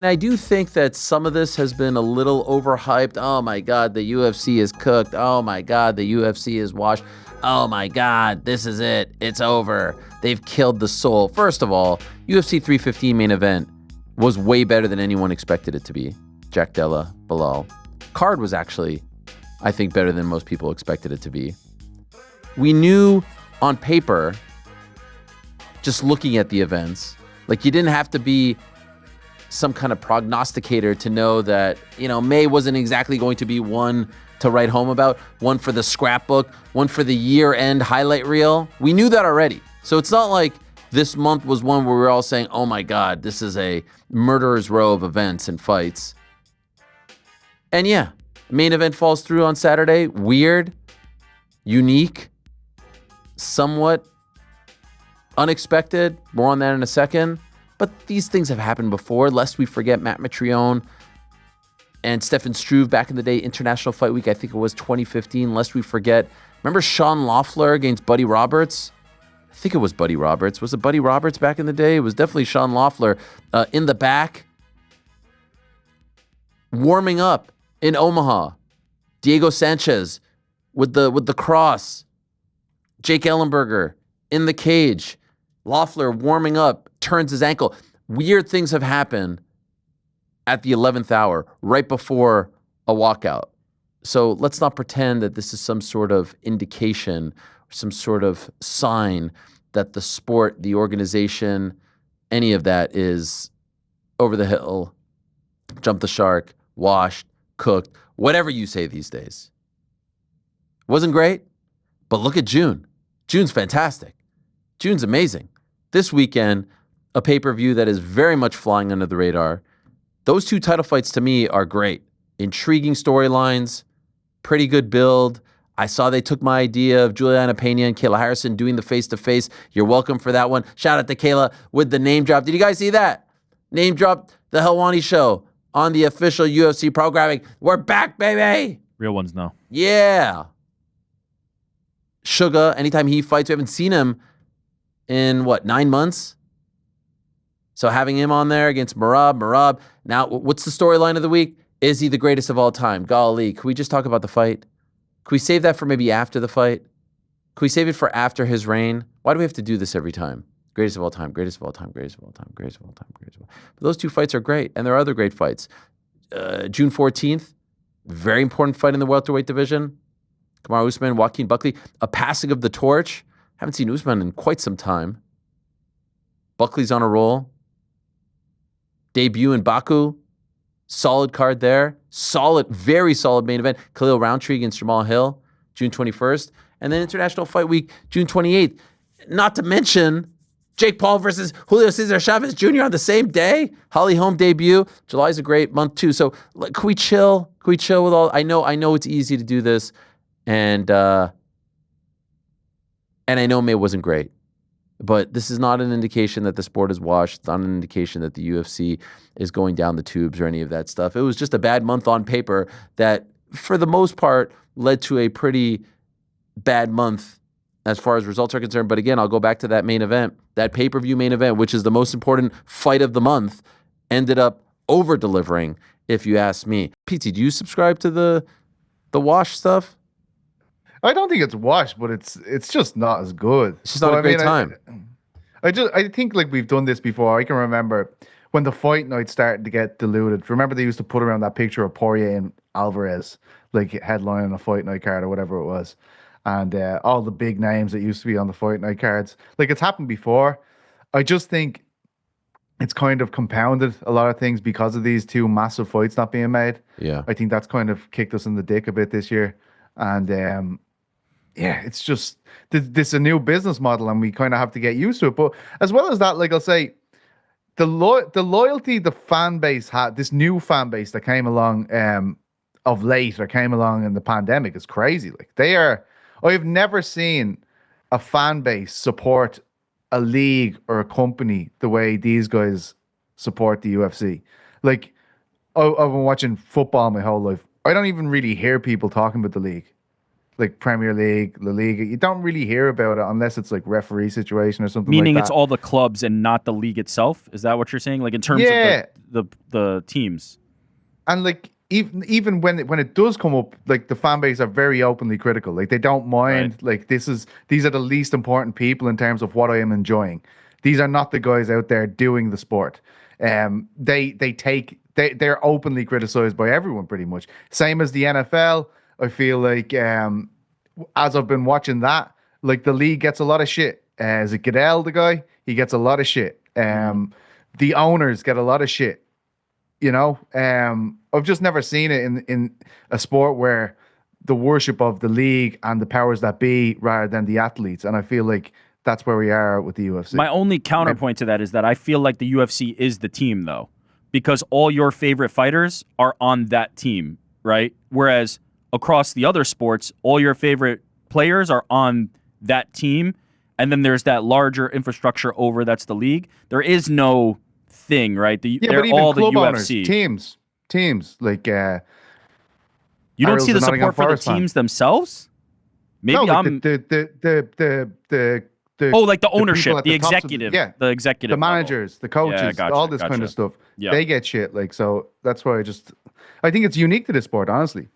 I do think that some of this has been a little overhyped. Oh my God, the UFC is cooked. Oh my God, the UFC is washed. Oh my God, this is it. It's over. They've killed the soul. First of all, UFC 315 main event was way better than anyone expected it to be. Jack Della, Bilal. Card was actually, I think, better than most people expected it to be. We knew on paper, just looking at the events, like you didn't have to be some kind of prognosticator to know that, May wasn't exactly going to be one to write home about, one for the scrapbook, one for the year-end highlight reel. We knew that already. So it's not like this month was one where we were all saying, oh my God, this is a murderer's row of events and fights. And yeah, main event falls through on Saturday. Weird, unique, somewhat unexpected. More on that in a second. But these things have happened before, lest we forget Matt Mitrione and Stefan Struve back in the day, International Fight Week, I think it was 2015, lest we forget. Remember Sean Loeffler against Buddy Roberts? I think it was Buddy Roberts. Was it Buddy Roberts back in the day? It was definitely Sean Loeffler in the back, warming up in Omaha. Diego Sanchez with the cross. Jake Ellenberger in the cage. Loeffler warming up, turns his ankle. Weird things have happened at the 11th hour, right before a walkout. So let's not pretend that this is some sort of indication, some sort of sign that the sport, the organization, any of that is over the hill, jump the shark, washed, cooked, whatever you say these days. Wasn't great, but look at June. June's fantastic. June's amazing. This weekend, a pay-per-view that is very much flying under the radar. Those two title fights to me are great. Intriguing storylines, pretty good build. I saw they took my idea of Juliana Pena and Kayla Harrison doing the face-to-face. You're welcome for that one. Shout out to Kayla with the name drop. Did you guys see that? Name drop the Helwani Show on the official UFC programming. We're back, baby. Real ones, no. Yeah. Suga, anytime he fights, we haven't seen him in, 9 months? So having him on there against Merab. Now, what's the storyline of the week? Is he the greatest of all time? Golly, can we just talk about the fight? Can we save that for maybe after the fight? Can we save it for after his reign? Why do we have to do this every time? Greatest of all time, greatest of all time, greatest of all time, greatest of all time, greatest of all time. But those two fights are great, and there are other great fights. June 14th, very important fight in the welterweight division. Kamaru Usman, Joaquin Buckley, a passing of the torch. Haven't seen Usman in quite some time. Buckley's on a roll. Debut in Baku. Solid card there. Solid, very solid main event. Khalil Roundtree against Jamal Hill, June 21st. And then International Fight Week, June 28th. Not to mention Jake Paul versus Julio Cesar Chavez Jr. on the same day. Holly Holm debut. July's a great month too. So can we chill? Can we chill with all? I know it's easy to do this. And I know May wasn't great, but this is not an indication that the sport is washed. It's not an indication that the UFC is going down the tubes or any of that stuff. It was just a bad month on paper that, for the most part, led to a pretty bad month as far as results are concerned. But again, I'll go back to that main event, that pay-per-view main event, which is the most important fight of the month, ended up over-delivering, if you ask me. PT, do you subscribe to the wash stuff? I don't think it's washed, but it's just not as good. It's just not a great time. I think like we've done this before. I can remember when the fight night started to get diluted. Remember they used to put around that picture of Poirier and Alvarez, like headlining a fight night card or whatever it was, and all the big names that used to be on the fight night cards. Like it's happened before. I just think it's kind of compounded a lot of things because of these two massive fights not being made. Yeah, I think that's kind of kicked us in the dick a bit this year, and yeah, it's just this is a new business model, and we kind of have to get used to it. But as well as that, like I'll say, the loyalty the fan base had, this new fan base that came along of late or came along in the pandemic is crazy. Like I've never seen a fan base support a league or a company the way these guys support the UFC. Like I've been watching football my whole life. I don't even really hear people talking about the league. like Premier League, La Liga, you don't really hear about it unless it's like referee situation or something Meaning like it's that. all the clubs and not the league itself? Is that what you're saying? Like in terms of the teams? And like even when it does come up, like the fan base are very openly critical. Like they don't mind. Right. Like these are the least important people in terms of what I am enjoying. These are not the guys out there doing the sport. They're openly criticized by everyone pretty much. Same as the NFL. I feel like as I've been watching that, like the league gets a lot of shit. Is it Goodell, the guy? He gets a lot of shit. The owners get a lot of shit. You know, I've just never seen it in a sport where the worship of the league and the powers that be rather than the athletes. And I feel like that's where we are with the UFC. My only counterpoint to that is that I feel like the UFC is the team, though, because all your favorite fighters are on that team, right? Whereas across the other sports, all your favorite players are on that team. And then there's that larger infrastructure over that's the league. There is no thing, right? They're but even all club the owners, UFC teams like you don't Ariel's see the a Nottingham support for the Forest fan. teams themselves. Maybe no, like I'm the like the people ownership, at the tops of executive, the the executive, the managers, the coaches, Yeah, gotcha, all this kind gotcha. of stuff. Yeah. They get shit. Like, so that's why I think it's unique to this sport, honestly.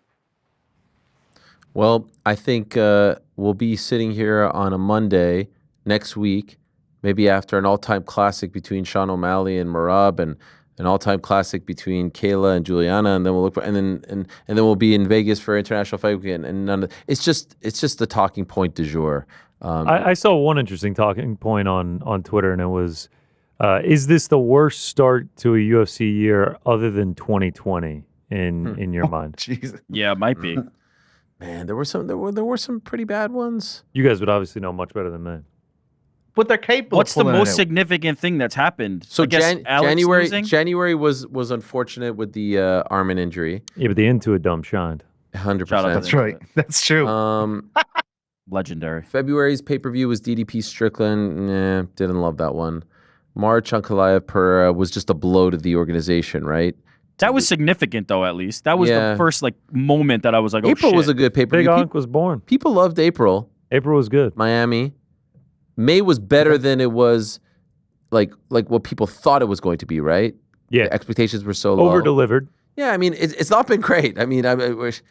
Well, I think we'll be sitting here on a Monday next week, maybe after an all-time classic between Sean O'Malley and Marab, and an all-time classic between Kayla and Juliana, and then we'll look for, and then we'll be in Vegas for International Fight Weekend, and it's just the talking point du jour. I saw one interesting talking point on Twitter, and it was, is this the worst start to a UFC year other than 2020 in your mind? Jesus. Yeah, it might be. Man, there were some pretty bad ones. You guys would obviously know much better than me. But they're capable. What's of the pulling most it out. significant thing that's happened? So I guess Alex losing? January was unfortunate with the Armin injury. Yeah, but the Into It Dumb shined. 100%. Shout out to That's right. That's true. Legendary. February's pay-per-view was DDP Strickland. Nah, didn't love that one. March, Ankalaev Pereira was just a blow to the organization, right? That was significant, though. At least that was Yeah. the first moment that I was like, "Oh April shit!" was a good Big pay-per-view. Onk was born. People loved April. April was good. Miami. May was better than it was, like what people thought it was going to be, right? Yeah. The expectations were so low. Over-delivered. Yeah, I mean, it's not been great. I mean, I wish.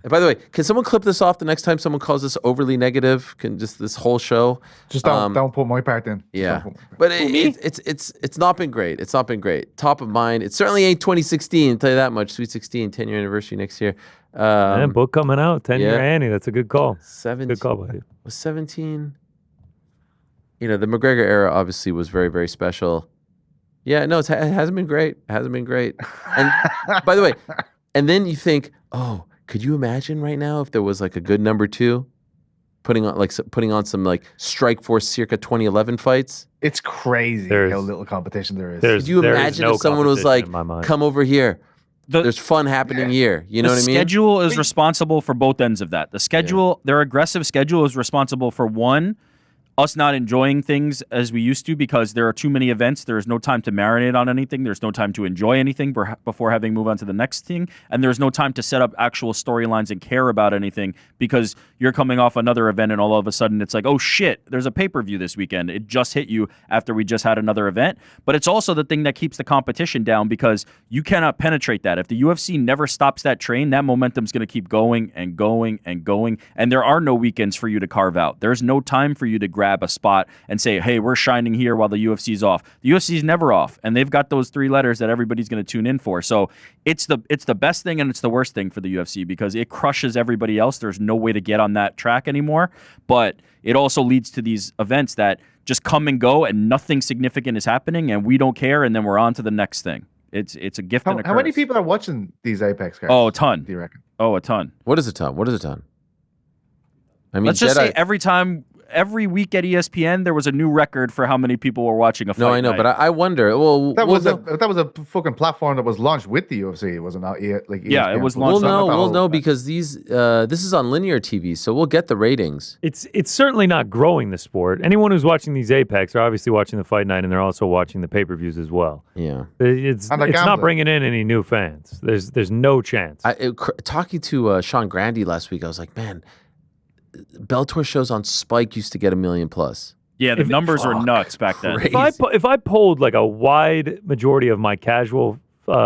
And by the way, can someone clip this off the next time someone calls this overly negative? Can just this whole show? Just don't put my part in. Just Yeah, don't put my part. but it's not been great. It's not been great. Top of mind. It certainly ain't 2016. I'll tell you that much. Sweet 16, 10-year anniversary next year. And book coming out, 10-year yeah. Annie. That's a good call. 17. Good call, buddy. Was 17. You know, the McGregor era obviously was very, very special. Yeah, no, it hasn't been great. It hasn't been great. And by the way, and then you think, oh, could you imagine right now if there was like a good number two, putting on some like Strikeforce circa 2011 fights? It's crazy There's- how little competition there is. Could you imagine if someone was like, come over here? There's fun happening here. You know what I mean? The schedule is responsible for both ends of that. The schedule, their aggressive schedule is responsible for one, us not enjoying things as we used to because there are too many events. There is no time to marinate on anything. There's no time to enjoy anything before having move on to the next thing. And there's no time to set up actual storylines and care about anything because you're coming off another event and all of a sudden it's like, oh shit, there's a pay-per-view this weekend. It just hit you after we just had another event. But it's also the thing that keeps the competition down because you cannot penetrate that. If the UFC never stops that train, that momentum's going to keep going and going and going. And there are no weekends for you to carve out. There's no time for you to grab a spot and say, hey, we're shining here while the UFC's off. The UFC's never off, and they've got those three letters that everybody's going to tune in for. So it's the best thing and it's the worst thing for the UFC because it crushes everybody else. There's no way to get on that track anymore, but it also leads to these events that just come and go and nothing significant is happening and we don't care and then we're on to the next thing. It's a gift and a curse. How many people are watching these Apex cards? Oh, a ton. Do you reckon? Oh, a ton. What is a ton? What is a ton? I mean, Let's just say every week at ESPN, there was a new record for how many people were watching a fight. No, I know, night. but I wonder. Well, That was a fucking platform that was launched with the UFC. It wasn't out yet. Like Yeah, it ESPN. was we'll launched know because this is on linear TV, so we'll get the ratings. It's certainly not growing the sport. Anyone who's watching these Apex are obviously watching the fight night, and they're also watching the pay-per-views as well. Yeah, It's And the not gambling. bringing in any new fans. There's no chance. talking to Sean Grandy last week, I was like, man, Bellator shows on Spike used to get 1 million plus. Yeah, the numbers were nuts back then. Crazy. If I polled like a wide majority of my casual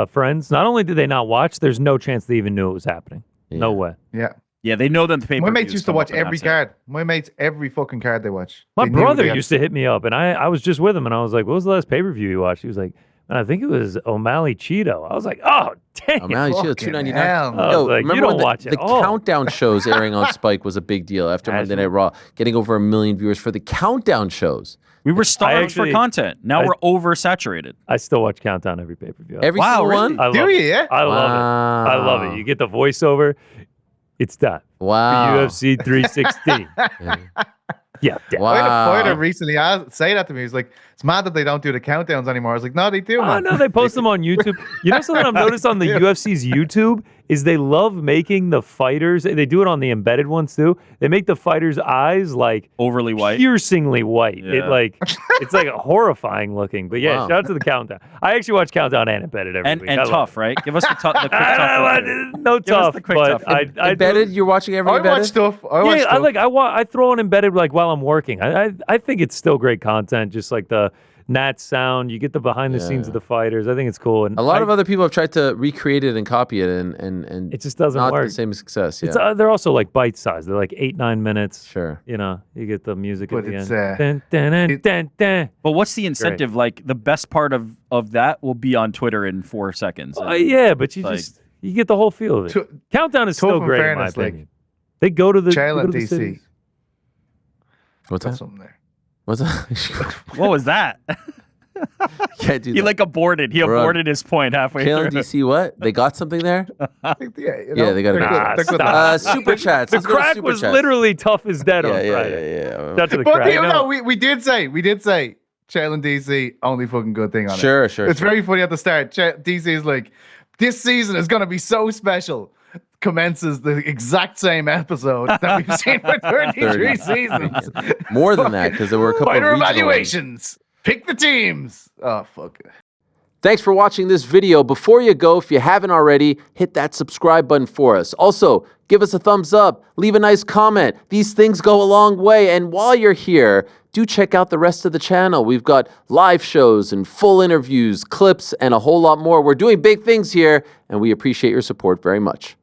friends, not only did they not watch, there's no chance they even knew it was happening. Yeah. No way. Yeah. Yeah, they know that the paper. My mates used to watch every card. My mates, every fucking card they watch. My They knew brother they had- used to hit me up, and I was just with him, and I was like, "What was the last pay-per-view you watched?" He was like, "Man, I think it was O'Malley Cheeto." I was like, "Oh, damn!" O'Malley Shield, Fucking $2.99. hell. I was like, you remember don't when watch the it all. countdown shows airing on Spike was a big deal after Monday Night Raw, getting over 1 million viewers for the countdown shows. We were starved for actually- content. Now we're oversaturated. I still watch Countdown every pay-per-view. Every Wow, single really? one? I love Do it. you? Yeah. I love it. I love it. You get the voiceover. It's that. Wow. UFC 360. Yeah. damn. Wow. I had a fighter recently say that to me. He's like, it's mad that they don't do the countdowns anymore. I was like, no, they do, Oh, man. no, they post them on YouTube. You know something I've noticed on the UFC's YouTube is they love making the fighters, they do it on the embedded ones too. They make the fighters' eyes like Overly white. piercingly white. Yeah. It's like horrifying looking. But yeah, Wow. shout out to the Countdown. I actually watch Countdown and embedded every week. And I love tough, it. right? Give us the quick tough. No Give us tough, the quick but tough. I do- Embedded? You're watching every I embedded? watch stuff. I watch Yeah, stuff. I throw on embedded like while I'm working. I think it's still great content, just like the Nat sound. You get the behind the scenes of the fighters. I think it's cool. And A lot of other people have tried to recreate it and copy it, and it just doesn't not work. the same success. Yeah, It's they're also like bite sized. They're like 8-9 minutes. sure. You know, you get the music But at the it's, end. Dun, dun, dun, dun, dun. But what's the incentive? Like the best part of that will be on Twitter in 4 seconds. Yeah, but you Like- you get the whole feel of it. To- Countdown is Tough still in great fairness, in my like, opinion. They go to the, Jail they in go to the DC. cities. What's Got that? something there. What's that? What was that? Can't do He that. like aborted. He We're on- aborted his point halfway Jail in through. DC, what? They got something there? Yeah, you Yeah, know, they gotta they're be- good- they're good Stop. lads. Super chats. The Let's go to crack super was chats. literally tough as dead on Yeah, Friday. yeah. Shout out to the But crack. no, we did say Chael and DC only fucking good thing on it. Sure. It's very funny at the start. DC is like, this season is gonna be so special. Commences the exact same episode that we've seen for 33 seasons. More than that, because there were a couple of Fighter regional ones. evaluations. Pick the teams. Oh fuck it. Thanks for watching this video. Before you go, if you haven't already, hit that subscribe button for us. Also, give us a thumbs up, leave a nice comment. These things go a long way. And while you're here, do check out the rest of the channel. We've got live shows and full interviews, clips, and a whole lot more. We're doing big things here, and we appreciate your support very much.